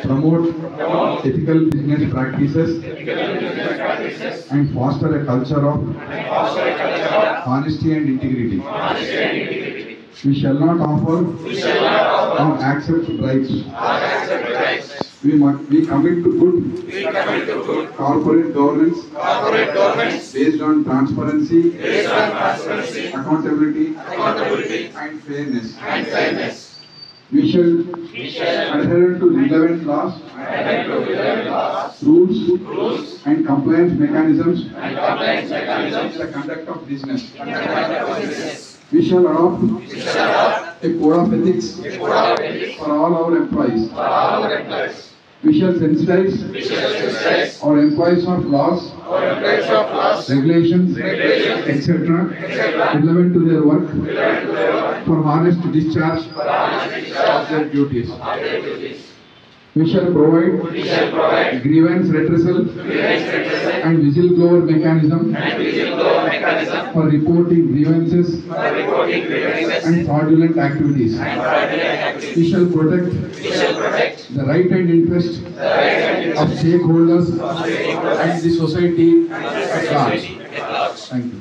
promote ethical business practices and foster a culture of honesty and integrity. We shall not offer or accept bribes. We commit to good corporate governance based on transparency, accountability, and fairness. We shall adhere to relevant laws, rules, and compliance mechanisms in the conduct of business. We shall adopt a code of ethics for all our employees. We shall sensitize our employees of laws, regulations, etc. relevant to their work for honest discharge of their duties. We shall provide grievance redressal and whistleblower mechanism for reporting grievances and fraudulent activities. We shall protect the right and interest of stakeholders and the society at large. Thank you.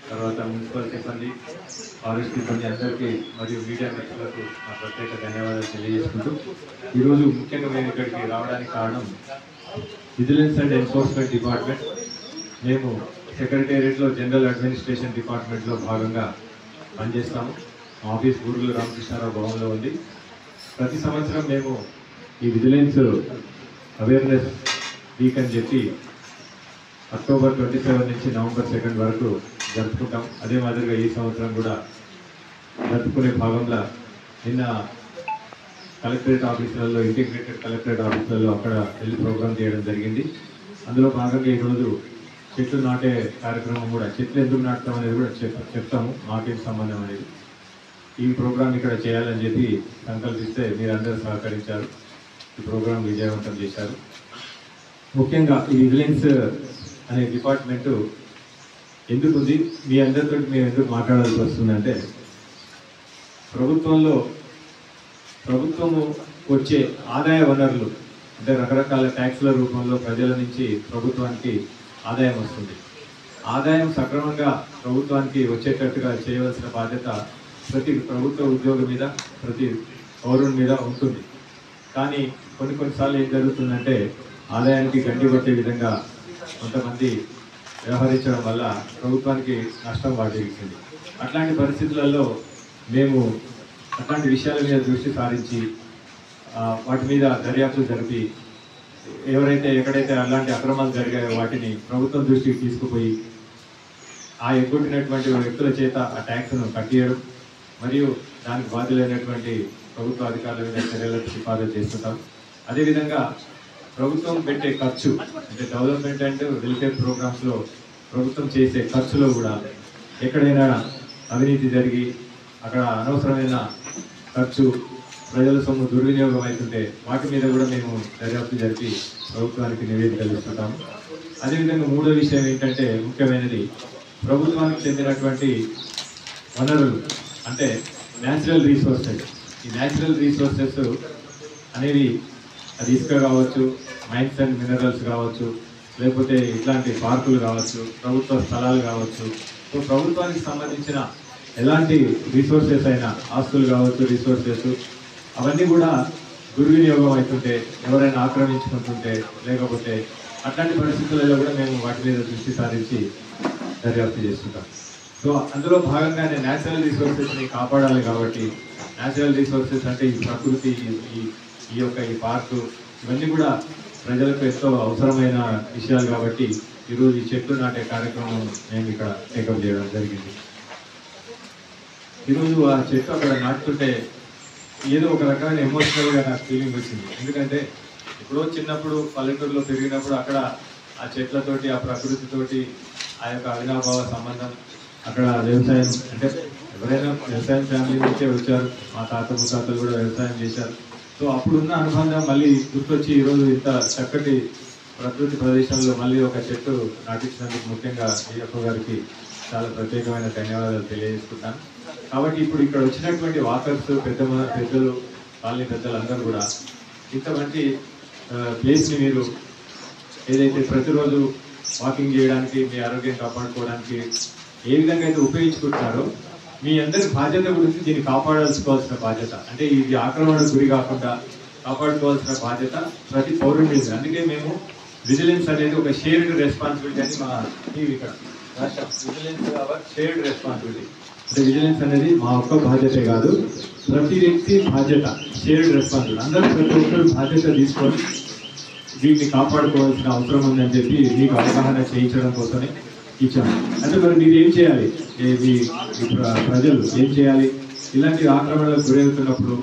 తర్వాత municipal సిబ్బంది, forest సిబ్బంది అందరికీ మరియు media మిత్రులకు నా ప్రత్యేక ధన్యవాదాలు తెలియజేసుకుంటూ ఈరోజు ముఖ్యంగా మేము ఇక్కడికి రావడానికి కారణం విజిలెన్స్ అండ్ ఎన్ఫోర్స్మెంట్ డిపార్ట్మెంట్. మేము సెక్రటేరియట్లో జనరల్ అడ్మినిస్ట్రేషన్ డిపార్ట్మెంట్లో భాగంగా పనిచేస్తాము. ఆఫీస్ బూరుగుల రామకృష్ణారావు భవన్లో ఉంది. ప్రతి సంవత్సరం మేము ఈ విజిలెన్స్ అవేర్నెస్ వీక్ అని చెప్పి అక్టోబర్ 27 నుంచి నవంబర్ 2 వరకు జరుపుకుంటాం. అదే మాదిరిగా ఈ సంవత్సరం కూడా జరుపుకునే భాగంలో నిన్న కలెక్టరేట్ ఆఫీసులలో, ఇంటిగ్రేటెడ్ కలెక్టరేట్ ఆఫీసులలో అక్కడ వెళ్ళి ప్రోగ్రామ్ చేయడం జరిగింది. అందులో భాగంగా ఈరోజు చెట్లు నాటే కార్యక్రమం కూడా, చెట్లు ఎందుకు నాటుతాం అనేది కూడా చెప్తాము, మాకేం సంబంధం అనేది. ఈ ప్రోగ్రాం ఇక్కడ చేయాలని చెప్పి సంకల్పిస్తే మీరందరూ సహకరించారు, ఈ ప్రోగ్రాం విజయవంతం చేశారు. ముఖ్యంగా ఈ విజిలెన్స్ అనే డిపార్ట్మెంటు ఎందుకు ఉంది, మీ అందరితో మేము ఎందుకు మాట్లాడాల్సి వస్తుందంటే, ప్రభుత్వము వచ్చే ఆదాయ వనరులు అంటే రకరకాల ట్యాక్స్ల రూపంలో ప్రజల నుంచి ప్రభుత్వానికి ఆదాయం వస్తుంది. ఆదాయం సక్రమంగా ప్రభుత్వానికి వచ్చేటట్టుగా చేయవలసిన బాధ్యత ప్రతి ప్రభుత్వ ఉద్యోగి మీద, ప్రతి పౌరుని మీద ఉంటుంది. కానీ కొన్నిసార్లు ఏం జరుగుతుందంటే, ఆదాయానికి గండి కొట్టే విధంగా కొంతమంది వ్యవహరించడం వల్ల ప్రభుత్వానికి నష్టం వాటిల్లింది. అట్లాంటి పరిస్థితులలో మేము అట్లాంటి విషయాల మీద దృష్టి సారించి వాటి మీద దర్యాప్తు జరిపి ఎక్కడైతే అలాంటి అక్రమాలు జరిగాయో వాటిని ప్రభుత్వం దృష్టికి తీసుకుపోయి ఆ ఎగ్గొట్టినటువంటి వ్యక్తుల చేత ఆ ట్యాక్స్ను కట్టియడం మరియు దానికి బాధ్యులైనటువంటి ప్రభుత్వ అధికారుల మీద చర్యలకు సిఫారసు చేస్తుంటాం. అదేవిధంగా ప్రభుత్వం పెట్టే ఖర్చు అంటే డెవలప్మెంట్ అండ్ వెల్ఫేర్ ప్రోగ్రామ్స్లో ప్రభుత్వం చేసే ఖర్చులో కూడా ఎక్కడైనా అవినీతి జరిగి అక్కడ అనవసరమైన ఖర్చు, ప్రజల సొమ్ము దుర్వినియోగం అవుతుంటే వాటి మీద కూడా మేము దర్యాప్తు జరిపి ప్రభుత్వానికి నివేదికలు ఇస్తుంటాము. అదేవిధంగా మూడో విషయం ఏంటంటే, ముఖ్యమైనది ప్రభుత్వానికి చెందినటువంటి వనరులు అంటే న్యాచురల్ రీసోర్సెస్. ఈ న్యాచురల్ రీసోర్సెస్ అనేవి అది ఇసుక కావచ్చు, మైన్స్ అండ్ మినరల్స్ కావచ్చు, లేకపోతే ఇట్లాంటి పార్కులు కావచ్చు, ప్రభుత్వ స్థలాలు కావచ్చు. సో ప్రభుత్వానికి సంబంధించిన ఎలాంటి రీసోర్సెస్ అయినా, ఆస్తులు కావచ్చు, రీసోర్సెస్ అవన్నీ కూడా దుర్వినియోగం అవుతుంటే, ఎవరైనా ఆక్రమించుకుంటుంటే, లేకపోతే అట్లాంటి పరిస్థితులలో కూడా మేము వాటి మీద దృష్టి సారించి దర్యాప్తు చేస్తుంటాం. సో అందులో భాగంగానే న్యాచురల్ రీసోర్సెస్ని కాపాడాలి. కాబట్టి న్యాచురల్ రీసోర్సెస్ అంటే ఈ ప్రకృతి, ఈ పార్కు, ఇవన్నీ కూడా ప్రజలకు ఎంతో అవసరమైన విషయాలు. కాబట్టి ఈరోజు ఈ చెట్లు నాటే కార్యక్రమం మేము ఇక్కడ టేకప్ చేయడం జరిగింది. ఈరోజు ఆ చెట్టు అక్కడ నాటుతుంటే ఏదో ఒక రకమైన ఎమోషనల్గా నాకు ఫీలింగ్ వచ్చింది. ఎందుకంటే ఎప్పుడో చిన్నప్పుడు పల్లెటూరులో పెరిగినప్పుడు అక్కడ ఆ చెట్లతోటి, ఆ ప్రకృతితోటి ఆ యొక్క అవినాభావ సంబంధం, అక్కడ వ్యవసాయం అంటే ఎవరైనా వ్యవసాయం ఫ్యామిలీ నుంచే వచ్చారు, మా తాత ముత్తాతలు కూడా వ్యవసాయం చేశారు. సో అప్పుడున్న అనుబంధం మళ్ళీ గుర్తొచ్చి ఈరోజు ఇంత చక్కటి ప్రకృతి ప్రదేశంలో మళ్ళీ ఒక చెట్టు నాటించినందుకు ముఖ్యంగా అయ్యప్ప గారికి చాలా ప్రత్యేకమైన ధన్యవాదాలు తెలియజేసుకుంటాను. కాబట్టి ఇప్పుడు ఇక్కడ వచ్చినటువంటి వాకర్స్, పెద్దలు, కాలనీ పెద్దలు అందరూ కూడా ఇంత మంచి ప్లేస్ని మీరు ఏదైతే ప్రతిరోజు వాకింగ్ చేయడానికి, మీ ఆరోగ్యం కాపాడుకోవడానికి ఏ విధంగా అయితే ఉపయోగించుకుంటున్నారో, మీ అందరి బాధ్యత గురించి దీన్ని కాపాడాల్సుకోవాల్సిన బాధ్యత, అంటే ఇది ఆక్రమణకు గురి కాకుండా కాపాడుకోవాల్సిన బాధ్యత ప్రతి పౌరుడి మీద. అందుకే మేము విజిలెన్స్ అనేది ఒక షేర్డ్ రెస్పాన్సిబిలిటీ అని మా టీవీ ఇక్కడ రాష్ట్రం, విజిలెన్స్ అవర్ షేర్డ్ రెస్పాన్సిబిలిటీ. అంటే విజిలెన్స్ అనేది మా ఒక్క బాధ్యతే కాదు, ప్రతి వ్యక్తి బాధ్యత, షేర్డ్ రెస్పాన్సిబిలిటీ. అందరూ ప్రతి ఒక్కరు బాధ్యత తీసుకొని వీటిని కాపాడుకోవాల్సిన అవసరం ఉందని చెప్పి మీకు అవగాహన చేయించడం కోసమే ఇచ్చాము. అంటే మరి మీరు ఏం చేయాలి, ప్రజలు ఏం చేయాలి? ఇలాంటి ఆక్రమణలకు గురవుతున్నప్పుడు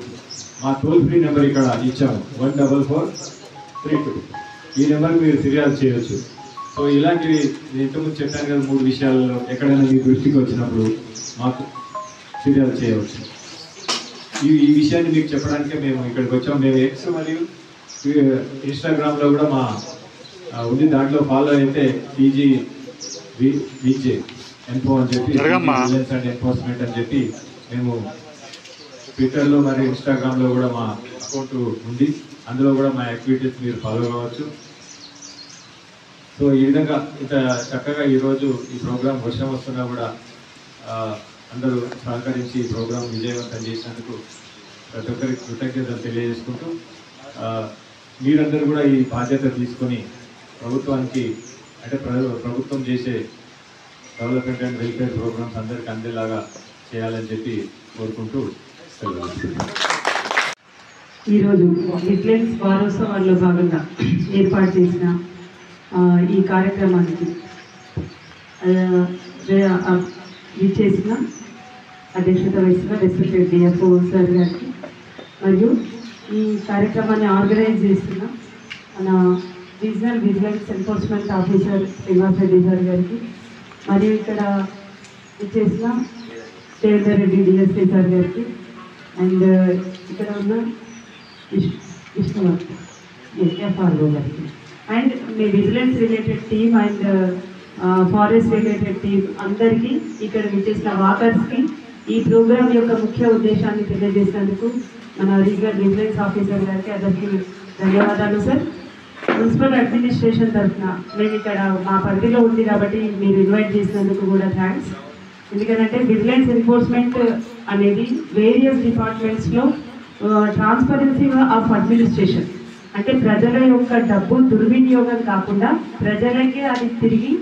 మా టోల్ ఫ్రీ నెంబర్ ఇక్కడ ఇచ్చాము, 14432. ఈ నెంబర్కి మీరు ఫిర్యాదు చేయవచ్చు. సో ఇలాంటివి ఇంతకుముందు చెప్పాను కదా, 3 విషయాల్లో ఎక్కడైనా మీ దృష్టికి వచ్చినప్పుడు మాకు ఫిర్యాదు చేయవచ్చు. ఈ విషయాన్ని మీకు చెప్పడానికే మేము ఇక్కడికి వచ్చాము. మేము ఎక్స్ మరియు ఇన్స్టాగ్రామ్లో కూడా మా ఉంది, దాంట్లో ఫాలో అయితే పీజీ విజే ఎన్ఫో అని చెప్పి, విజిలెన్స్ అండ్ ఎన్ఫోర్స్మెంట్ అని చెప్పి మేము ట్విట్టర్లో మరియు ఇన్స్టాగ్రామ్లో కూడా మా అకౌంట్ ఉంది. అందులో కూడా మా యాక్టివిటీస్ మీరు ఫాలో కావచ్చు. సో ఈ విధంగా ఇంత చక్కగా ఈరోజు ఈ ప్రోగ్రాం వర్షం వస్తున్నా కూడా అందరూ సహకరించి ఈ ప్రోగ్రాం విజయవంతం చేసినందుకు ప్రతి ఒక్కరికి కృతజ్ఞతలు తెలియజేసుకుంటూ, మీరందరూ కూడా ఈ బాధ్యత తీసుకొని ప్రభుత్వానికి, అంటే ప్రభుత్వం చేసే డెవలప్మెంట్ అండ్ వెల్ఫేర్ ప్రోగ్రామ్స్ అందరికీ అందేలాగా చేయాలని చెప్పి కోరుకుంటూ ఈరోజు విజిలెన్స్ వారోత్సవాల్లో భాగంగా ఏర్పాటు చేసిన ఈ కార్యక్రమానికి ఇచ్చేసిన అధ్యక్షత వహిస్తున్న రెస్పెక్టెడ్ డిఎఫ్ఓ సార్ గారికి, మరియు ఈ కార్యక్రమాన్ని ఆర్గనైజ్ చేస్తున్న మన regional vigilance enforcement officer Srinivas Reddy sir గారికి, మరియు ఇక్కడ ఇచ్చేసిన దేవేందర్ రెడ్డి డిఎస్పీ సార్ గారికి, అండ్ ఇక్కడ ఉన్న విష్ణువర్ధన్ ఎఫ్ఆర్ఓ గారికి, and me vigilance related team and forest related team అందరికీ, ఇక్కడ విచ్చేసిన వాకర్స్కి ఈ ప్రోగ్రాం యొక్క ముఖ్య ఉద్దేశాన్ని తెలియజేసినందుకు మన రీజనల్ విజిలెన్స్ ఆఫీసర్ గారికి అందరికీ ధన్యవాదాలు సార్. మున్సిపల్ అడ్మినిస్ట్రేషన్ తరఫున మేము ఇక్కడ మా పరిధిలో ఉంది కాబట్టి మీరు ఇన్వైట్ చేసినందుకు కూడా థ్యాంక్స్. ఎందుకంటే విజిలెన్స్ ఎన్ఫోర్స్మెంట్ అనేది వేరియస్ డిపార్ట్మెంట్స్లో ట్రాన్స్పరెన్సీ ఆఫ్ అడ్మినిస్ట్రేషన్, అంటే ప్రజల యొక్క డబ్బు దుర్వినియోగం కాకుండా ప్రజలకే అది తిరిగి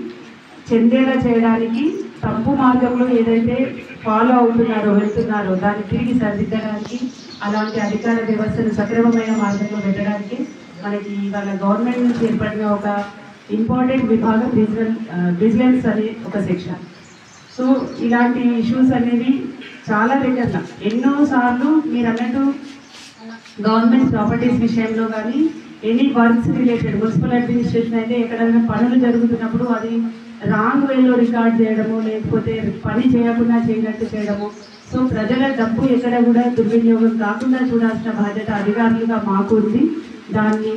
చెందేలా చేయడానికి, తప్పు మార్గంలో ఏదైతే ఫాలో అవుతున్నారో వెళ్తున్నారో దాన్ని తిరిగి సరిదిద్దడానికి, అలాంటి అధికార వ్యవస్థను సక్రమమైన మార్గంలో పెట్టడానికి మనకి ఇవాళ గవర్నమెంట్ నుంచి ఏర్పడిన ఒక ఇంపార్టెంట్ విభాగం విజిలెన్స్ అనే ఒక సెక్షన్. సో ఇలాంటి ఇష్యూస్ అనేవి చాలా దగ్గర ఎన్నోసార్లు మీరు అన్నట్టు గవర్నమెంట్ ప్రాపర్టీస్ విషయంలో కానీ any works related municipal administration అయితే ఎక్కడైనా పనులు జరుగుతున్నప్పుడు అది రాంగ్ వేలో రికార్డ్ చేయడము, లేకపోతే పని చేయకుండా చేయనట్టు చేయడము. సో ప్రజల డబ్బు ఎక్కడ కూడా దుర్వినియోగం కాకుండా చూడాల్సిన బాధ్యత అధికారులుగా మాకు ఉంది. దాన్ని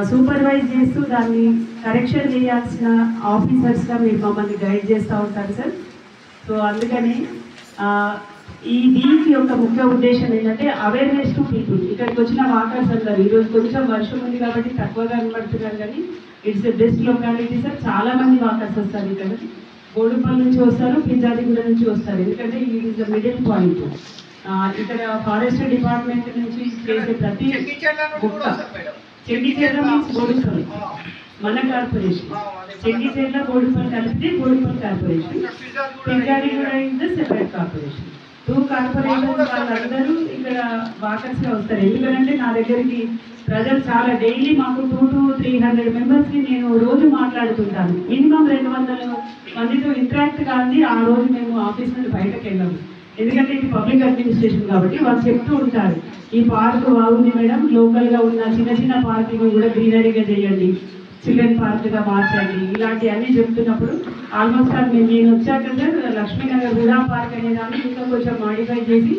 సూపర్వైజ్ చేస్తూ దాన్ని కరెక్షన్ చేయాల్సిన ఆఫీసర్స్గా మీరు మమ్మల్ని గైడ్ చేస్తూ ఉంటారు సార్. సో అందుకని ఈ వీక్ యొక్క ముఖ్య ఉద్దేశం ఏంటంటే అవేర్నెస్ టు పీపుల్. ఇక్కడికి వచ్చిన వాకర్స్ అందరు ఈరోజు కొంచెం వర్షం ఉంది కాబట్టి తక్కువగా కనబడుతున్నారు, కానీ it's a best locality sir. చాలామంది వాకర్స్ వస్తారు ఇక్కడ, బోడుపల్లి నుంచి వస్తారు, పింజాదిగూడ నుంచి వస్తారు, ఎందుకంటే ఇది ఇస్ ద మిడిల్ పాయింట్. ఇక్కడ ఫారెస్ట్ డిపార్ట్మెంట్ నుంచి చేసే ప్రతి మొక్క, చెంగిచెర్ల మీన్స్ బోడుపల్లి మన కార్పొరేషన్, చెంగిచెర్ల బోడుపల్లి కలిపితే Boduppally corporation, Pinjadiguda is the separate corporation. 2 corporation వాళ్ళందరూ ఇక్కడ వాకర్స్గా వస్తారు. ఎందుకంటే నా దగ్గరికి ప్రజలు చాలా డైలీ మాకు 200 to 300 మెంబర్స్కి నేను రోజు మాట్లాడుతుంటాను. మినిమం 200 మందితో ఇంటరాక్ట్ కాంది ఆ రోజు మేము ఆఫీస్ నుండి బయటకు వెళ్ళాము. ఎందుకంటే ఇది పబ్లిక్ అడ్మినిస్ట్రేషన్ కాబట్టి వాళ్ళు చెప్తూ ఉంటారు, ఈ పార్క్ బాగుంది మేడం, లోకల్గా ఉన్న చిన్న చిన్న పార్కులు కూడా గ్రీనరీగా చేయండి, చిల్డ్రన్ పార్క్గా మార్చండి, ఇలాంటి అన్నీ చెప్తున్నప్పుడు ఆల్మోస్ట్ నేను వచ్చాక సార్ లక్ష్మీనగర్ హుడా పార్క్ అనే దాన్ని ఇంకా కొంచెం మాడిఫై చేసి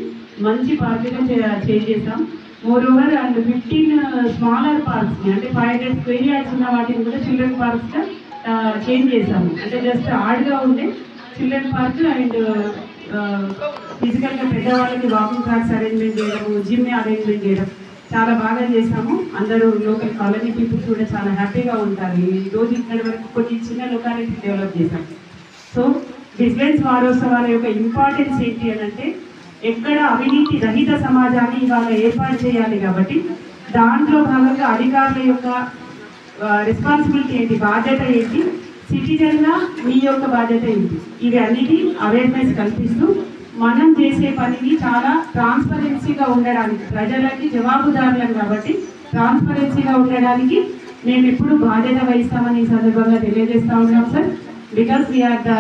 మంచి పార్క్గా చేంజ్ చేసాం. మోరోవర్ అండ్ 15 స్మాలర్ పార్క్స్ని, అంటే 500 స్క్వేర్ యార్డ్స్ ఉన్న వాటిని కూడా చిల్డ్రన్ పార్క్స్గా చేంజ్ చేసాము. అంటే జస్ట్ ఆడ్గా ఉండే చిల్డ్రన్ పార్క్ అండ్ ఫిజికల్గా పెద్దవాళ్ళకి వాకింగ్ ట్రాక్స్ అరేంజ్మెంట్ చేయడము, జిమ్ అరేంజ్మెంట్ చేయడం, చాలా బాగా చేసాము. అందరూ లోకల్ కాలనీ పీపుల్స్ కూడా చాలా హ్యాపీగా ఉంటారు. ఈ రోజు ఇక్కడి వరకు కొన్ని చిన్న లొకాలిటీ డెవలప్ చేశాము. సో విజిలెన్స్ వారోత్సవాల యొక్క ఇంపార్టెన్స్ ఏంటి అని అంటే, ఎక్కడ అవినీతి రహిత సమాజాన్ని ఇవాళ ఏర్పాటు చేయాలి. కాబట్టి దాంట్లో భాగంగా అధికారుల యొక్క రెస్పాన్సిబిలిటీ ఏంటి, బాధ్యత ఏంటి, సిటిజన్గా మీ యొక్క బాధ్యత ఏంటి, ఇవి అన్నిటి అవేర్నెస్ కల్పిస్తూ మనం చేసే పనిని చాలా ట్రాన్స్పరెన్సీగా ఉండడానికి, ప్రజలకి జవాబుదారులం కాబట్టి ట్రాన్స్పరెన్సీగా ఉండడానికి మేము ఎప్పుడు బాధ్యత వహిస్తామని ఈ సందర్భంగా తెలియజేస్తా ఉన్నాం sir. Because we are the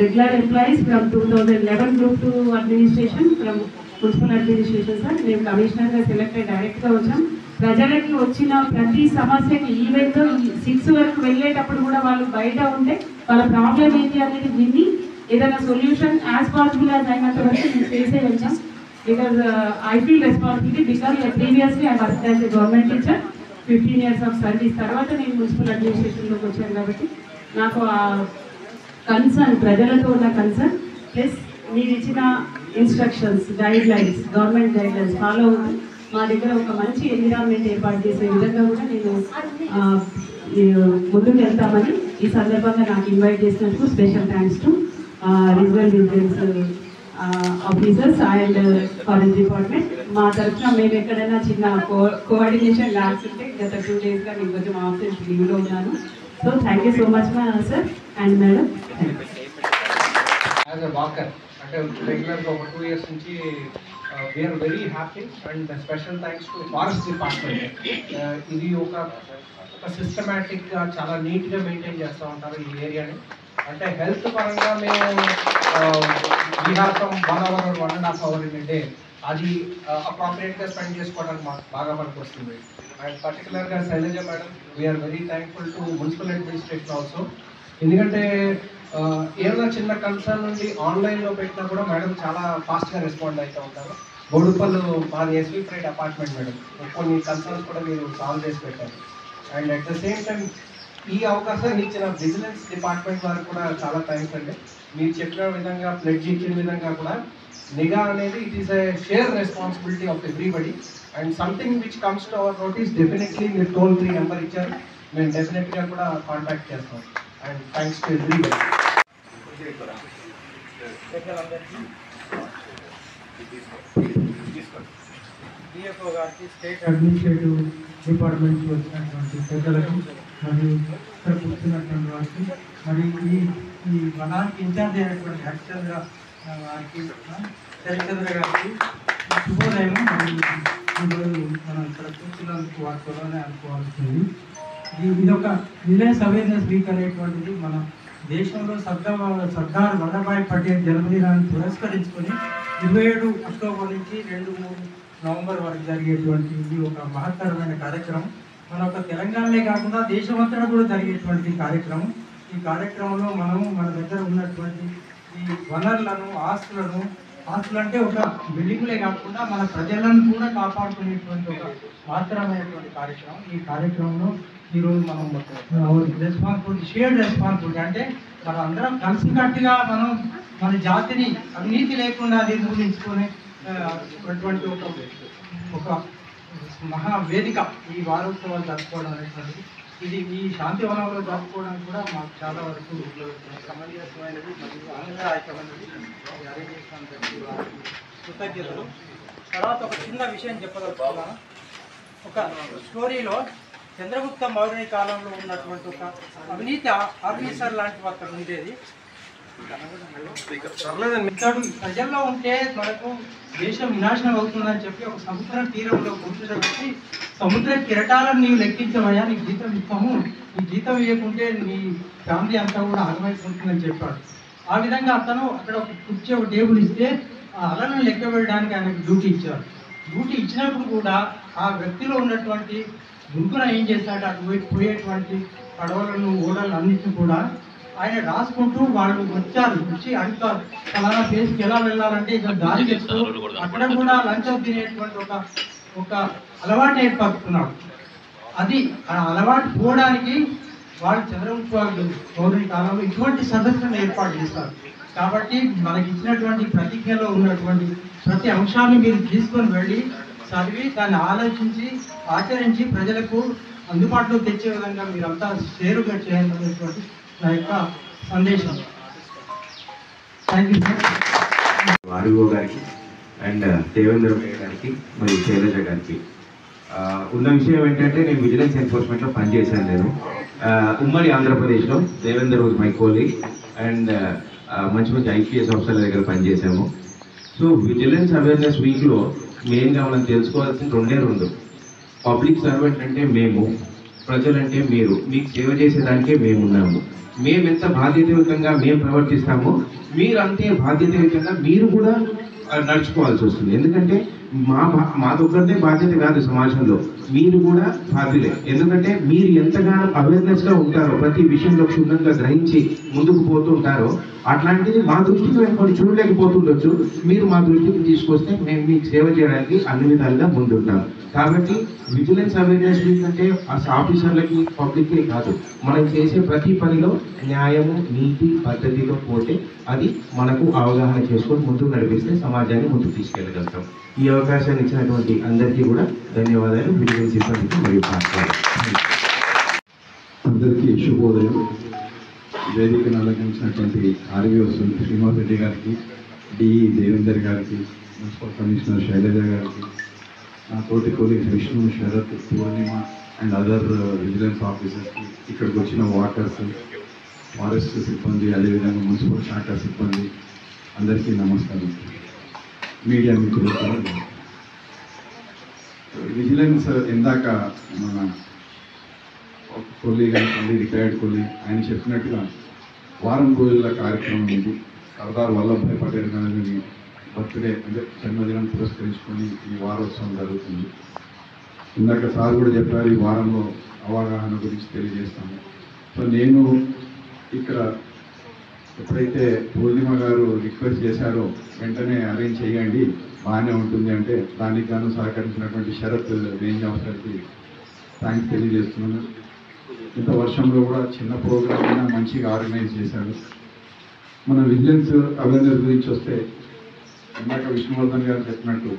regular employees from 2011 Group 2 administration, from municipal administration sir. మేము కమిషనర్గా సెలెక్ట్ అయ్యి డైరెక్ట్గా వచ్చాం. ప్రజలకి వచ్చిన ప్రతి సమస్యకి ఈవెన్ 6 వరకు వెళ్ళేటప్పుడు కూడా వాళ్ళు బయట ఉంటే వాళ్ళ ప్రాబ్లం ఏంటి అనేది విని ఏదైనా సొల్యూషన్ యాజ్ పాసిబుల్ యాజ్ అయినంత వరకు మేము చేసే వచ్చాం. Because I feel responsibility because previously I work as a government teacher 15 years of service. తర్వాత నేను మున్సిపల్ అడ్మినిస్ట్రేషన్లోకి వచ్చాను కాబట్టి నాకు ఆ కన్సర్న్, ప్రజలతో ఉన్న కన్సర్న్ ప్లస్ మీరు ఇచ్చిన instructions, guide lines, government guide lines follow అవుతూ మా దగ్గర ఒక మంచి ఎన్విరాన్మెంట్ ఏర్పాటు చేసే విధంగా కూడా నేను ముందుకు వెళ్తామని ఈ సందర్భంగా నాకు ఇన్వైట్ చేసినందుకు special thanks to regional vigilance officers and forest department. మా తరఫున మేము ఎక్కడైనా చిన్న కోఆర్డినేషన్ ల్యాబ్స్ ఉంటే గత 2 daysగా నేను కొంచెం ఆఫీస్ లీవ్లో ఉన్నాను. So thank you so much sir and madam. As a walker అంటే రెగ్యులర్గా ఒక 2 years నుంచి we are very happy and special thanks to forest department. ఇది ఒక సిస్టమేటిక్గా చాలా నీట్గా మెయింటైన్ చేస్తూ ఉంటారు ఈ ఏరియాని. అంటే హెల్త్ పరంగా మేము we have some 1 hour or 1.5 hour in day, అది అప్రాప్రియేట్గా స్పెండ్ చేసుకోవడానికి మాకు బాగా పనికి వస్తుంది. అండ్ పర్టికులర్గా Shailaja madam, we are very thankful to municipal administration also. ఎందుకంటే ఏదైనా చిన్న కన్సర్న్ నుండి ఆన్లైన్లో పెట్టినా కూడా మేడం చాలా ఫాస్ట్గా రెస్పాండ్ అవుతూ ఉంటారు. బోడుపల్లు మాది ఎస్వీ ప్రైడ్ అపార్ట్మెంట్ మేడం, కొన్ని కన్సర్న్స్ కూడా మీరు సాల్వ్ చేసి పెట్టారు. And at the same time ఈ అవకాశాన్ని ఇచ్చిన విజిలెన్స్ డిపార్ట్మెంట్ వారికి కూడా చాలా థ్యాంక్స్ అండి. మీరు చెప్పిన విధంగా ప్లెడ్జ్ ఇచ్చిన విధంగా కూడా నిఘా అనేది it is a share responsibility of everybody. And something which comes to our notice definitely మీరు టోల్ ఫ్రీ నెంబర్ ఇచ్చారు, మేము డెఫినెట్గా కూడా కాంటాక్ట్ చేస్తాం. And thanks to everybody. DFO గారికి, స్టేట్ అడ్మినిస్ట్రేటివ్ డిపార్ట్మెంట్కి వచ్చినటువంటి పెద్దలకు మరియు ఇక్కడ కూర్చున్నటువంటి వారికి మరియు ఈ వనానికి ఇన్ఛార్జ్ అయినటువంటి హరిచంద్ర వారికి, హరిచంద్ర గారికి శుభోదయం. మరియు ఈరోజు మనం ఇక్కడ కూర్చున్నందుకు వారి త్వరలోనే అనుకోవాల్సింది. ఇదొక విలేజ్ అవేర్నెస్ వీక్ అనేటువంటిది మన దేశంలో సర్దార్ వల్లభాయ్ పటేల్ జన్మదినాన్ని పురస్కరించుకొని 27 అక్టోబర్ నుంచి 2-3 నవంబర్ వరకు జరిగేటువంటి ఇది ఒక మహత్తరమైన కార్యక్రమం. మన ఒక తెలంగాణలో కాకుండా దేశమంతటా కూడా జరిగేటువంటి కార్యక్రమం. ఈ కార్యక్రమంలో మనము మన దగ్గర ఉన్నటువంటి ఈ వనరులను, ఆస్తులు అంటే ఒక బిల్డింగ్లే కాకుండా మన ప్రజలను కూడా కాపాడుకునేటువంటి ఒక మహత్తరమైనటువంటి కార్యక్రమం. ఈ కార్యక్రమంలో ఈరోజు మనం రెస్పాన్సిబిలిటీ, షేర్డ్ రెస్పాన్సిబిలిటీ అంటే మనం అందరం కలిసికట్టుగా మనం మన జాతిని అవినీతి లేకుండా నిర్మూలించుకునే అటువంటి ఒక మహావేదిక ఈ వారోత్సవాలు జరుపుకోవడం అనేటువంటిది. ఇది ఈ శాంతివనంలో జరుపుకోవడానికి కూడా మాకు చాలా వరకు సమంజసమైనది మరియు ఆనందదాయకమైనది. కృతజ్ఞతలు. తర్వాత ఒక చిన్న విషయం చెప్పదలుచుకున్నాను. ఒక స్టోరీలో చంద్రగుప్త మౌర్య కాలంలో ఉన్నటువంటి ఒక అవినీతి ఆఫీసర్ లాంటి అక్కడ ఉండేది. ఇతడు ప్రజల్లో ఉంటే మనకు దేశం వినాశనం అవుతుందని చెప్పి ఒక సముద్ర తీరంలో కూర్చోబెట్టి, సముద్ర కిరటాలను నీవు లెక్కించవయ్యా, నీకు జీతం ఇస్తాము, నీ జీతం ఇవ్వకుంటే నీ ఫ్యామిలీ అంతా కూడా ఆగమైపోతుందని చెప్పాడు. ఆ విధంగా అతను అక్కడ ఒక కుర్చీ, ఒక టేబుల్ ఇస్తే ఆ అలను లెక్క వేయడానికి ఆయనకు డ్యూటీ ఇచ్చారు. డ్యూటీ ఇచ్చినప్పుడు కూడా ఆ వ్యక్తిలో ఉన్నటువంటి ముగ్గున ఏం చేశాడు, అటు పోయేటువంటి పడవలను, ఓడలను అన్నింటినీ కూడా ఆయన రాసుకుంటూ వాళ్ళు వచ్చి అడుగుతారు ఫలానా ప్లేస్కి ఎలా వెళ్ళాలంటే ఇక దారి చెప్తూ అక్కడ కూడా లంచం తినేటువంటి ఒక అలవాటు ఏర్పరుచుకున్నాడు. అది ఆ అలవాటు పోవడానికి వాళ్ళు చంద్రగుప్త మౌర్య కాలంలో ఇటువంటి సదస్సులను ఏర్పాటు చేస్తారు. కాబట్టి మనకి ఇచ్చినటువంటి ప్రతిజ్ఞలో ఉన్నటువంటి ప్రతి అంశాన్ని మీరు తీసుకొని వెళ్ళి చదివి దాన్ని ఆలోచించి ఆచరించి ప్రజలకు అందుబాటులో తెచ్చే విధంగా మీరంతా షేరుగా చేయాలనేటువంటి నా యొక్క సందేశం. Thank you sir. ఆర్వో గారికి అండ్ దేవేంద్ర గారికి మరియు శైలజ గారికి ఉన్న విషయం ఏంటంటే, నేను విజిలెన్స్ ఎన్ఫోర్స్మెంట్లో పనిచేశాను. నేను ఉమ్మడి ఆంధ్రప్రదేశ్లో Devendra was my colleague and మంచి మంచి ఐపీఎస్ ఆఫీసర్ల దగ్గర పనిచేసాము. సో విజిలెన్స్ అవేర్నెస్ వీక్లో మెయిన్గా మనం తెలుసుకోవాల్సిన రెండు. పబ్లిక్ సర్వెంట్ అంటే మేము, ప్రజలంటే మీరు. మీకు సేవ చేసేదానికే మేమున్నాము. మేము ఎంత బాధ్యతాయుతంగా మేము ప్రవర్తిస్తామో మీరు అంతే బాధ్యతాయుతంగా మీరు కూడా నడుచుకోవాల్సి వస్తుంది. ఎందుకంటే మాదొక్కరిదే బాధ్యత కాదు, సమాజంలో మీరు కూడా బాధ్యులే. ఎందుకంటే మీరు ఎంతగానో అవేర్నెస్గా ఉంటారో, ప్రతి విషయంలో క్షుణ్ణంగా గ్రహించి ముందుకు పోతుంటారో, అట్లాంటిది మా దృష్టికి మేము కొన్ని చూడలేకపోతుండొచ్చు. మీరు మా దృష్టికి తీసుకొస్తే మేము మీకు సేవ చేయడానికి అన్ని విధాలుగా ముందుంటాం. కాబట్టి విజిలెన్స్ అవేర్నెస్ వీక్ అంటే ఆఫీసర్లకి, పబ్లిక్కే కాదు, మనం చేసే ప్రతి పనిలో న్యాయము, నీతి, పద్ధతిలో పోతే అది మనకు అవగాహన చేసుకొని ముందుకు నడిపిస్తే సమాజాన్ని ముందుకు తీసుకెళ్ళగలుగుతాం. ఈ అవకాశాన్ని ఇచ్చినటువంటి అందరికీ కూడా ధన్యవాదాలు. విజిలెన్స్ సిబ్బందికి మరియు అందరికీ శుభోదయం. వేదికను అలంకరించినటువంటి ఆర్వీఓ శ్రీనివాస్ రెడ్డి గారికి, డిఈ దేవేందర్ గారికి, మున్సిపల్ కమిషనర్ శైలజ గారికి, నా తోటి colleagues Vishnu, Sharath, Purnima and other vigilance ఆఫీసర్స్కి, ఇక్కడికి వచ్చిన వాటర్స్, ఫారెస్ట్ సిబ్బంది, అదేవిధంగా మున్సిపల్ శాఖ సిబ్బంది అందరికీ నమస్కారం. మీడియా మిత్రులు కూడా విజిలెన్స్ ఇందాక మన కొల్లి గారి రిటైర్డ్ కొల్లి ఆయన చెప్పినట్టుగా వారం రోజుల కార్యక్రమం ఉంది. సర్దార్ వల్లభాయ్ పటేల్ గారి బర్త్డే అంటే జన్మదినం పురస్కరించుకొని ఈ వారోత్సవం జరుగుతుంది. ఇందాక సార్ కూడా చెప్పారు, ఈ వారంలో అవగాహన గురించి తెలియజేస్తాము. సో నేను ఇక్కడ ఎప్పుడైతే పూర్ణిమ గారు రిక్వెస్ట్ చేశారో వెంటనే అరేంజ్ చేయండి, బాగానే ఉంటుంది అంటే, దానికి గాను సహకరించినటువంటి శరత్ రేంజ్ ఆఫీసర్కి థ్యాంక్స్ తెలియజేస్తున్నాను. ఇంత వర్షంలో కూడా చిన్న ప్రోగ్రామ్ అయినా మంచిగా ఆర్గనైజ్ చేశారు. మన విజిలెన్స్ అవేర్నెస్ గురించి వస్తే, ఇందాక విష్ణువర్ధన్ గారు చెప్పినట్టు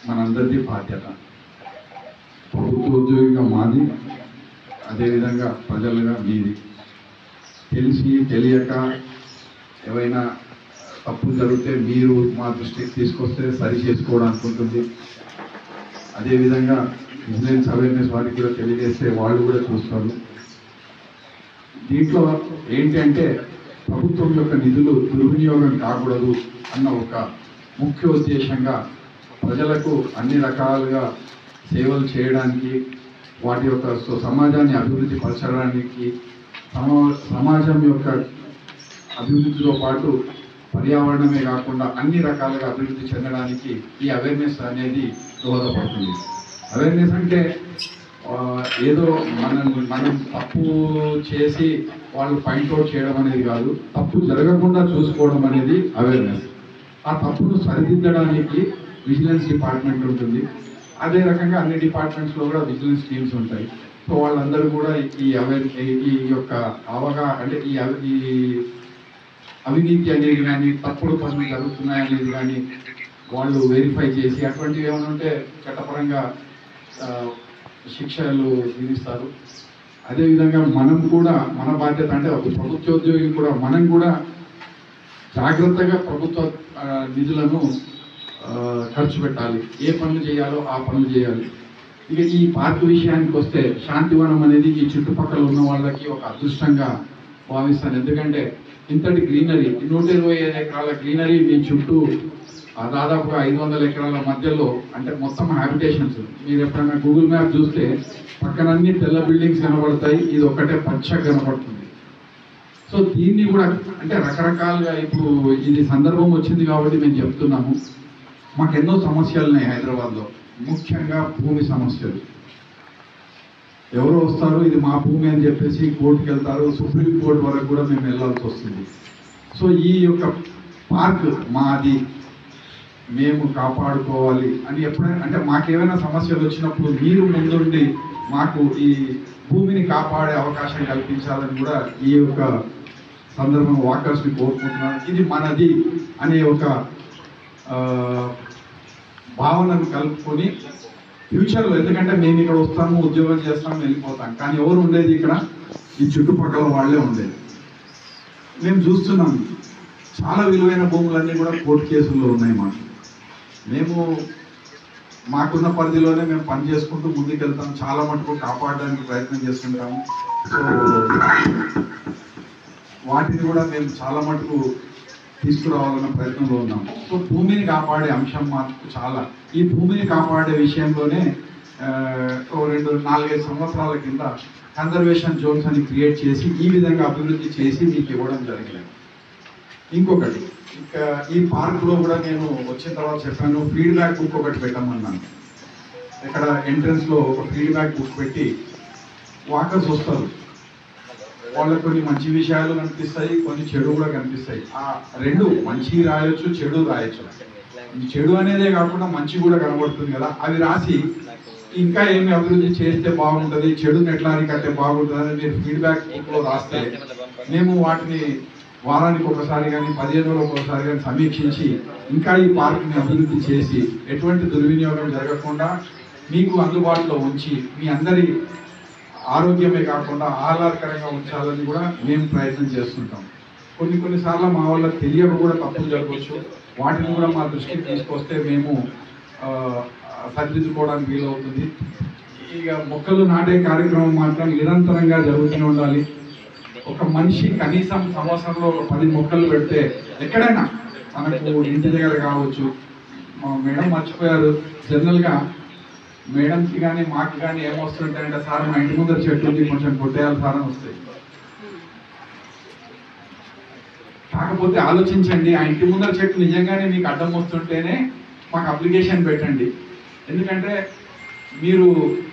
మనందరిది బాధ్యత. ప్రభుత్వ ఉద్యోగిగా మాది, అదేవిధంగా ప్రజలుగా మీది. తెలిసి తెలియక ఏవైనా తప్పులు జరిగితే మీరు మా దృష్టికి తీసుకొస్తే సరి చేసుకోవడానికి ఉంటుంది. అదేవిధంగా విజిలెన్స్ అవేర్నెస్ వారికి కూడా తెలియజేస్తే వాళ్ళు కూడా చూస్తారు. దీంట్లో ఏంటంటే, ప్రభుత్వం యొక్క నిధులు దుర్వినియోగం కాకూడదు అన్న ఒక ముఖ్య ఉద్దేశంగా ప్రజలకు అన్ని రకాలుగా సేవలు చేయడానికి, వాటి యొక్క సమాజాన్ని అభివృద్ధి పరచడానికి, సమాజం యొక్క అభివృద్ధితో పాటు పర్యావరణమే కాకుండా అన్ని రకాలుగా అభివృద్ధి చెందడానికి ఈ అవేర్నెస్ అనేది దోహదపడుతుంది. అవేర్నెస్ అంటే ఏదో మనం తప్పు చేసి వాళ్ళు పాయింట్అవుట్ చేయడం అనేది కాదు, తప్పు జరగకుండా చూసుకోవడం అనేది అవేర్నెస్. ఆ తప్పును సరిదిద్దడానికి విజిలెన్స్ డిపార్ట్మెంట్ ఉంటుంది. అదే రకంగా అన్ని డిపార్ట్మెంట్స్లో కూడా విజిలెన్స్ టీమ్స్ ఉంటాయి. సో వాళ్ళందరూ కూడా ఈ యొక్క అవగాహన అంటే ఈ అవినీతి అనేది కానీ, తప్పుడు పనులు జరుగుతున్నాయనేది కానీ వాళ్ళు వెరిఫై చేసి అటువంటివి ఏమైనా ఉంటే చట్టపరంగా శిక్షలు విధిస్తారు. అదేవిధంగా మనం కూడా మన బాధ్యత అంటే ఒక ప్రభుత్వోద్యోగి కూడా మనం కూడా జాగ్రత్తగా ప్రభుత్వ నిధులను ఖర్చు పెట్టాలి. ఏ పనులు చేయాలో ఆ పనులు చేయాలి. ఇక ఈ పార్క్ విషయానికి వస్తే, శాంతివనం అనేది ఈ చుట్టుపక్కల ఉన్న వాళ్ళకి ఒక అదృష్టంగా భావిస్తాను. ఎందుకంటే ఇంతటి గ్రీనరీ, 125 ఎకరాల గ్రీనరీ మీ చుట్టూ దాదాపుగా 500 ఎకరాల మధ్యలో, అంటే మొత్తం హ్యాబిటేషన్స్. మీరు ఎప్పుడైనా గూగుల్ మ్యాప్ చూస్తే పక్కనన్నీ తెల్ల బిల్డింగ్స్ కనబడతాయి, ఇది ఒక్కటే పచ్చగా కనబడుతుంది. సో దీన్ని కూడా అంటే రకరకాలుగా ఇప్పుడు ఇది సందర్భం వచ్చింది కాబట్టి మేము చెప్తున్నాము. మాకు ఎన్నో సమస్యలు ఉన్నాయి హైదరాబాద్లో, ముఖ్యంగా భూమి సమస్యలు. ఎవరో వస్తారు, ఇది మా భూమి అని చెప్పేసి కోర్టుకు వెళ్తారు, సుప్రీంకోర్టు వరకు కూడా మేము వెళ్ళాల్సి వస్తుంది. సో ఈ యొక్క పార్క్ మాది, మేము కాపాడుకోవాలి అని ఎప్పుడైనా అంటే మాకేమైనా సమస్యలు వచ్చినప్పుడు మీరు ముందుండి మాకు ఈ భూమిని కాపాడే అవకాశం కల్పించాలని కూడా ఈ యొక్క సందర్భం వాకర్స్ని కోరుకుంటున్నాను. ఇది మనది అనే ఒక భావనను కలుపుకొని ఫ్యూచర్లో, ఎందుకంటే మేము ఇక్కడ వస్తాము, ఉద్యోగం చేస్తాము, వెళ్ళిపోతాం, కానీ ఎవరు ఉండేది ఇక్కడ? ఈ చుట్టుపక్కల వాళ్ళే ఉండేది. మేము చూస్తున్నాం చాలా విలువైన భూములన్నీ కూడా కోర్టు కేసుల్లో ఉన్నాయి మాకు. మేము మాకున్న పరిధిలోనే మేము పని చేసుకుంటూ ముందుకెళ్తాం, చాలా మటుకు కాపాడడానికి ప్రయత్నం చేస్తుంటాము. సో వాటిని కూడా మేము చాలా మటుకు తీసుకురావాలన్న ప్రయత్నంలో ఉన్నాము. సో భూమిని కాపాడే అంశం మాకు చాలా, ఈ భూమిని కాపాడే విషయంలోనే 4-5 సంవత్సరాల కింద కన్జర్వేషన్ జోన్స్ అని క్రియేట్ చేసి ఈ విధంగా అభివృద్ధి చేసి మీకు ఇవ్వడం జరిగింది. ఇంకొకటి, ఇంకా ఈ పార్కులో కూడా నేను వచ్చిన తర్వాత చెప్పాను, ఫీడ్బ్యాక్ బుక్ ఒకటి పెట్టమన్నాను. ఇక్కడ ఎంట్రన్స్లో ఒక ఫీడ్బ్యాక్ బుక్ పెట్టి వాకర్స్ వస్తారు, వాళ్ళకి కొన్ని మంచి విషయాలు కనిపిస్తాయి, కొన్ని చెడు కూడా కనిపిస్తాయి. ఆ రెండు, మంచి రాయొచ్చు, చెడు రాయొచ్చు. చెడు అనేదే కాకుండా మంచి కూడా కనబడుతుంది కదా, అవి రాసి ఇంకా ఏమి అభివృద్ధి చేస్తే బాగుంటుంది, చెడుని ఎట్లా అరికట్టే బాగుంటుంది అని మీరు ఫీడ్బ్యాక్ బుక్లో రాస్తే మేము వాటిని వారానికి ఒకసారి కానీ 15 రోజులకు ఒకసారి కానీ సమీక్షించి ఇంకా ఈ పార్క్ని అభివృద్ధి చేసి ఎటువంటి దుర్వినియోగం జరగకుండా మీకు అందుబాటులో ఉంచి మీ అందరి ఆరోగ్యమే కాకుండా ఆహ్లాదకరంగా ఉంచాలని కూడా మేము ప్రయత్నం చేస్తుంటాం. కొన్నిసార్లు మా వాళ్ళకి తెలియక కూడా తప్పులు జరగవచ్చు, వాటిని కూడా మా దృష్టికి తీసుకొస్తే మేము సరిదిద్దుకోవడానికి వీలవుతుంది. ఇక మొక్కలు నాటే కార్యక్రమం మాత్రం నిరంతరంగా జరుగుతూనే ఉండాలి. ఒక మనిషి కనీసం సంవత్సరంలో ఒక 10 మొక్కలు పెడితే, ఎక్కడైనా మనకు ఇంటి దగ్గర కావచ్చు. మా మేడం మర్చిపోయారు, జనరల్గా మేడంకి కానీ మాకు కానీ ఏమొస్తుంటాయంటే, సార్ మా ఇంటి ముందర చెట్టు ఉంది, కొంచెం కొట్టేయాలి సార్ అని వస్తాయి. కాకపోతే ఆలోచించండి, ఆ ఇంటి ముందర చెట్టు నిజంగానే మీకు అడ్డం వస్తుంటేనే మాకు అప్లికేషన్ పెట్టండి. ఎందుకంటే మీరు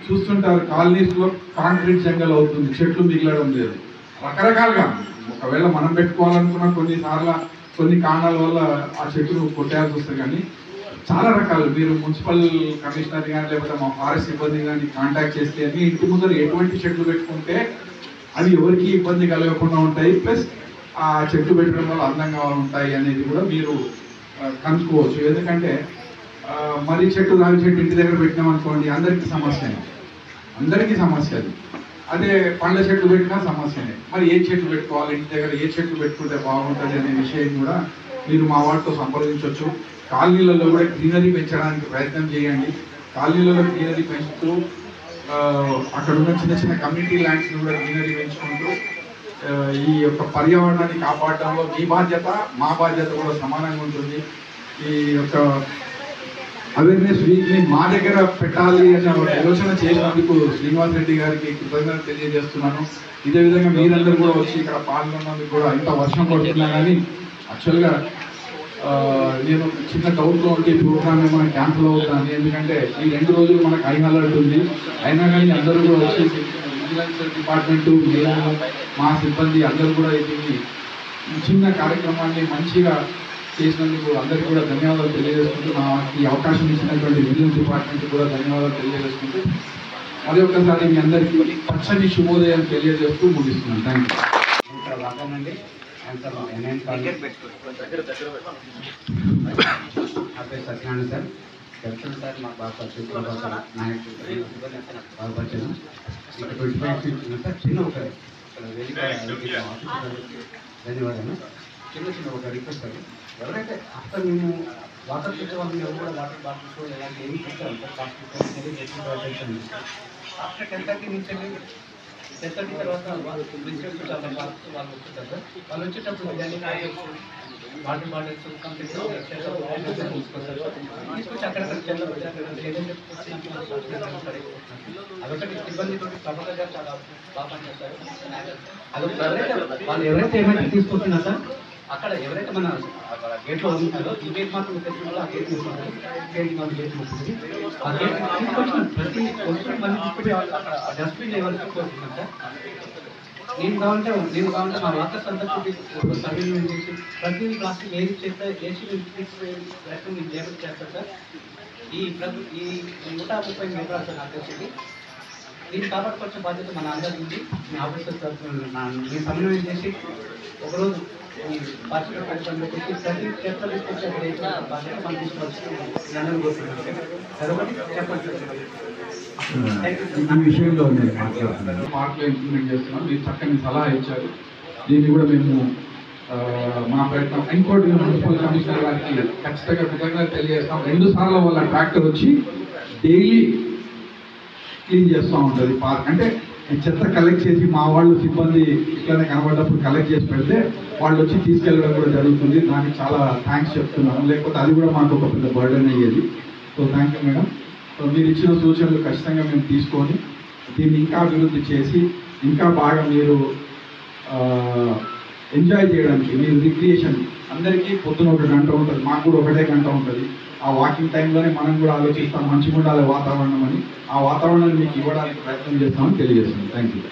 చూస్తుంటారు కాలనీస్లో కాంక్రీట్ జంగల్ అవుతుంది, చెట్లు మిగలడం లేదు. రకరకాలుగా, ఒకవేళ మనం పెట్టుకోవాలనుకున్న కొన్ని కారణాల వల్ల ఆ చెట్లు కొట్టేయాల్సి వస్తుంది. కానీ చాలా రకాలు, మీరు మున్సిపల్ కమిషనర్ కానీ లేకపోతే మా ఫారెస్ట్ సిబ్బంది కానీ కాంటాక్ట్ చేస్తే మీ ఇంటి ముందర ఎటువంటి చెట్లు పెట్టుకుంటే అవి ఎవరికి ఇబ్బంది కలగకుండా ఉంటాయి, ప్లస్ ఆ చెట్లు పెట్టడం వల్ల అందంగా ఉంటాయి అనేది కూడా మీరు కనుక్కోవచ్చు. ఎందుకంటే మరి చెట్టు రావి చెట్టు ఇంటి దగ్గర పెట్టినామనుకోండి, అందరికీ సమస్య అది. అదే పండ్ల చెట్లు పెట్టినా సమస్యనే. మరి ఏ చెట్లు పెట్టుకోవాలి, ఇంటి దగ్గర ఏ చెట్లు పెట్టుకుంటే బాగుంటుంది అనే విషయం కూడా మీరు మా వాటితో సంప్రదించవచ్చు. కాలనీలలో కూడా గ్రీనరీ పెంచడానికి ప్రయత్నం చేయండి. కాలనీలలో గ్రీనరీ పెంచుతూ అక్కడ ఉన్న చిన్న కమ్యూనిటీ ల్యాండ్స్ని కూడా గ్రీనరీ పెంచుకుంటూ ఈ యొక్క పర్యావరణాన్ని కాపాడడంలో మీ బాధ్యత, మా బాధ్యత కూడా సమానంగా ఉంటుంది. ఈ యొక్క అవేర్నెస్ వీక్ని మా దగ్గర పెట్టాలి అనే ఒక యోచన చేసినందుకు శ్రీనివాస్ రెడ్డి గారికి కృతజ్ఞతలు తెలియజేస్తున్నాను. ఇదే విధంగా మీరందరూ కూడా వచ్చి ఇక్కడ పాల్గొన్నందుకు కూడా, ఇంత వర్షం పడుతున్నా కానీ యాక్చువల్గా నేను చిన్న డౌట్లో ఉంటే ఈ ప్రోగ్రామ్ ఏమైనా క్యాన్సిల్ అవుతుంది. ఎందుకంటే ఈ 2 రోజులు మనకు హై అలర్ట్ ఉంది, అయినా కానీ అందరూ కూడా వచ్చి విజిలెన్స్ డిపార్ట్మెంటు, మేము, మా సిబ్బంది అందరూ కూడా దీన్ని చిన్న కార్యక్రమాన్ని మంచిగా చేసినందుకు అందరికీ కూడా ధన్యవాదాలు తెలియజేసుకుంటూ, ఈ అవకాశం ఇచ్చినటువంటి విజిలెన్స్ డిపార్ట్మెంట్ కూడా ధన్యవాదాలు తెలియజేసుకుంటూ మరి ఒక్కసారి మీ అందరికీ పచ్చని శుభోదయం తెలియజేస్తూ ముగిస్తున్నాను. Thank you. Satyanarayana sir, Darshan sir మాకు బాగా పరిచయం, బాగా పరిచయం. ఇక్కడ 25 ఫీట్ సార్, చిన్న ఒక వేదిక ధన్యవాదాలు. చిన్న ఒక రిక్వెస్ట్ సార్, ఎవరైతే అసలు మేము వాటర్ తెచ్చే వాళ్ళని ఎవరు కూడా వాటర్ బాటిల్స్ ఇలాంటి ఏమి పెట్టారు సార్, ప్లాస్టిక్ ఆఫ్టర్ 10:30 నుంచి 10:30 తర్వాత వాళ్ళు రిసెప్ట్ చాలా పార్క్స్ వాళ్ళు వచ్చేస్తారు సార్. వాళ్ళు వచ్చేటప్పుడు వాటర్ బాటిల్స్ కంప్లీట్ తీసుకొచ్చి అక్కడక్కడ అదొకటి సిబ్బంది ప్రభాకర్ గారు చాలా బాగా పనిచేస్తారు. అదొక వాళ్ళు ఎవరైతే ఏమైతే తీసుకొస్తున్నా సార్, అక్కడ ఎవరైతే మన గేట్లో ఉంటారో ఈ గేట్ మాత్రం తెచ్చుకుంటారో ఆ గేట్ తీసుకుంటారు, గేట్ మాత్రం గేట్ వస్తుంది. ఆ గేట్ తీసుకొచ్చిన ప్రతి వస్తువు మళ్ళీ తీసుకుని అక్కడ డస్ట్బిన్ ఎవరు తీసుకొస్తున్నాం సార్. నేను కావాలంటే మా వాకర్స్ అంతా సర్వే చేసి ప్రతి ప్లాస్టిక్ ఏది చెత్త వేసి మీరు జాగ్రత్త చేస్తారు సార్. ఈ 130 మీటర్లు సార్ నాకు వచ్చేది. దీన్ని కాపాడుకోవాల్సిన బాధ్యత మన అందరి నుంచి మీ ఆఫీసర్ నేను సమన్వయం చేసి ఒకరోజు ఈ పార్టీ కార్యక్రమం పెట్టేసి ప్రతి చెత్త తీసుకొచ్చే బాధ్యత మనం తీసుకోవచ్చు. అందరూ కోరుతున్నాను సార్. అదొకటి చెప్పండి సార్. ఈ విషయంలో నేను మాట్లాడుతున్నాను. మార్కులు ఇంప్లిమెంట్ చేస్తున్నాం. మీరు చక్కని సలహా ఇచ్చారు. దీన్ని కూడా మేము మా ప్రయత్నం. ఇంకోటి మున్సిపల్ కమిషనర్ గారికి ఖచ్చితంగా కృతజ్ఞతలు తెలియజేస్తాం. 2 సార్లు వాళ్ళ ట్రాక్టర్ వచ్చి డైలీ క్లీన్ చేస్తూ ఉంటుంది పార్క్. అంటే చెత్త కలెక్ట్ చేసి మా వాళ్ళు సిబ్బంది ఇట్లానే కనబడ్డప్పుడు కలెక్ట్ చేసి పెడితే వాళ్ళు వచ్చి తీసుకెళ్ళడం కూడా జరుగుతుంది. దానికి చాలా థ్యాంక్స్ చెప్తున్నాను. లేకపోతే అది కూడా మాకు ఒక పెద్ద బర్డెన్ అయ్యేది. So thank you madam. So మీరు ఇచ్చిన సూచనలు ఖచ్చితంగా మేము తీసుకొని దీన్ని ఇంకా అభివృద్ధి చేసి ఇంకా బాగా మీరు ఎంజాయ్ చేయడానికి మీరు రిక్రియేషన్ అందరికీ పొద్దున 1 గంట ఉంటుంది, మాకు కూడా 1 గంట ఉంటుంది. ఆ వాకింగ్ టైంలోనే మనం కూడా ఆలోచిస్తాం మంచిగా ఉండాలి వాతావరణం అని. ఆ వాతావరణాన్ని మీకు ఇవ్వడానికి ప్రయత్నం చేస్తామని తెలియజేస్తాం. Thank you.